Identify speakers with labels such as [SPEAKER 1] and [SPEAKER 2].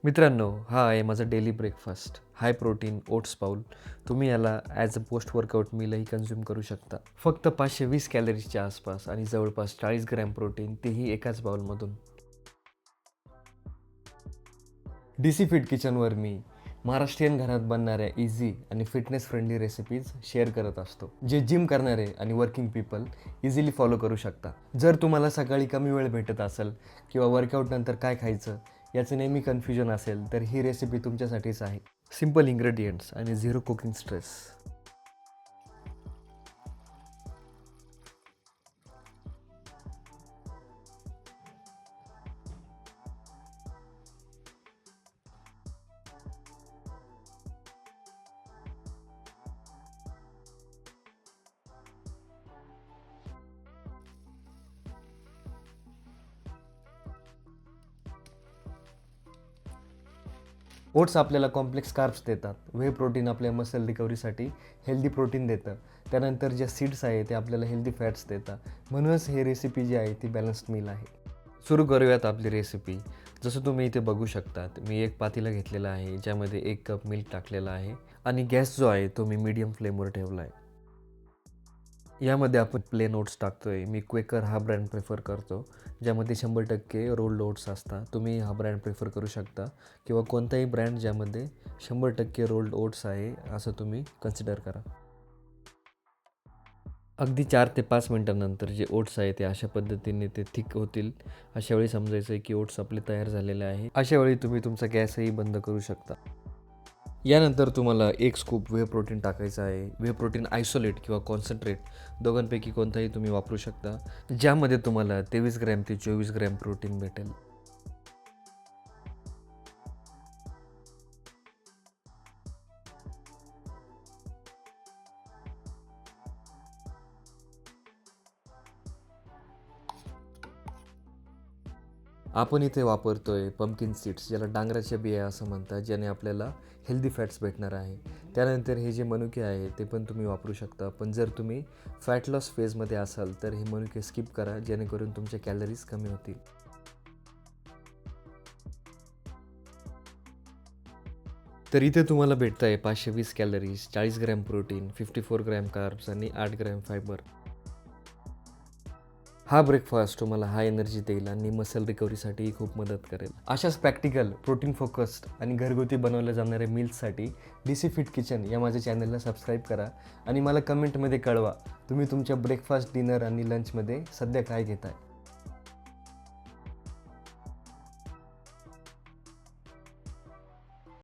[SPEAKER 1] मित्रांनो, हा आहे माझा daily breakfast. High protein oats bowl. तुम्ही याला ॲज अ पोस्ट वर्कआउट मीलही कन्झ्युम करू शकता. फक्त 520 कॅलरीजच्या आसपास आणि जवळपास 40 ग्रॅम प्रोटीन, तेही एकाच बाउलमधून. DC फिट किचनवर मी महाराष्ट्रीयन घरात बनणाऱ्या इझी आणि फिटनेस फ्रेंडली रेसिपीज शेअर करत असतो, जे जिम करणारे आणि वर्किंग पीपल इझिली फॉलो करू शकता. जर तुम्हाला सकाळी कमी वेळ भेटत असेल किंवा वर्कआउट नंतर काय खायचं याचं नेहमी कन्फ्युजन असेल, तर ही रेसिपी तुमच्यासाठीच आहे. सिंपल इन्ग्रेडियंट्स आणि झिरो कुकिंग स्ट्रेस. ओट्स आपल्याला कॉम्प्लेक्स कार्ब्स देतात. व्हे प्रोटीन आपल्या मसल रिकव्हरीसाठी हेल्दी प्रोटीन देतं. त्यानंतर जे सीड्स आहे ते आपल्याला हेल्दी फॅट्स देतात. म्हणूनच हे रेसिपी जी आहे ती बॅलन्स्ड मील आहे. सुरू करूयात आपली रेसिपी. जसं तुम्ही इथे बघू शकतात, मी एक पातेलं घेतलेलं आहे, ज्यामध्ये 1 कप मिल्क टाकलेलं आहे आणि गॅस जो आहे तो मी मीडियम फ्लेमवर ठेवला आहे. यामध्ये आपण प्लेन ओट्स टाकतोय. मी क्वेकर हा ब्रँड प्रेफर करतो, ज्यामध्ये 100% रोल्ड ओट्स असतात. तुम्ही हा ब्रँड प्रेफर करू शकता किंवा कोणताही ब्रँड ज्यामध्ये 100% रोल्ड ओट्स आहे असं तुम्ही कन्सिडर करा. अगदी 4 ते 5 मिनटानंतर जे ओट्स आहे ते अशा पद्धतीने ते थिक होतील. अशा वेळी समजायचं आहे की ओट्स आपले तयार झालेले आहे. अशा वेळी तुम्ही तुमचा गॅसही बंद करू शकता. यानंतर तुम्हाला 1 स्कूप व्हे प्रोटीन टाकायचं आहे. व्हे प्रोटीन आयसोलेट किंवा कॉन्सन्ट्रेट दोघांपैकी कोणताही तुम्ही वापरू शकता, ज्यामध्ये तुम्हाला 23 ग्रॅम ते 24 ग्रॅम प्रोटीन भेटेल. आपण इथे वापरतोय पंपकिन सीड्स, ज्याला डांगराच्या बिया असं म्हणतात, ज्याने आपल्याला हेल्दी फॅट्स भेटणार आहे. त्यानंतर हे जे मनुके आहे ते पण तुम्ही वापरू शकता, पण जर तुम्ही फॅट लॉस फेजमध्ये असाल तर हे मनुके स्किप करा, जेणेकरून तुमच्या कॅलरीज कमी होतील. तर इथे तुम्हाला भेटत आहे 520 calories, 40 gram protein, 54 gram carbs आणि 8 ग्रॅम फायबर. हा ब्रेकफास्ट तुम्हाला हाय एनर्जी देईल आणि मसल रिकव्हरीसाठीही खूप मदत करेल. अशाच प्रॅक्टिकल, प्रोटीन फोकस्ड आणि घरगुती बनवल्या जाणाऱ्या मील्ससाठी DC फिट किचन या माझ्या चॅनलला सबस्क्राईब करा आणि मला कमेंटमध्ये कळवा, तुम्ही तुमच्या ब्रेकफास्ट, डिनर आणि लंचमध्ये सध्या काय घेताय.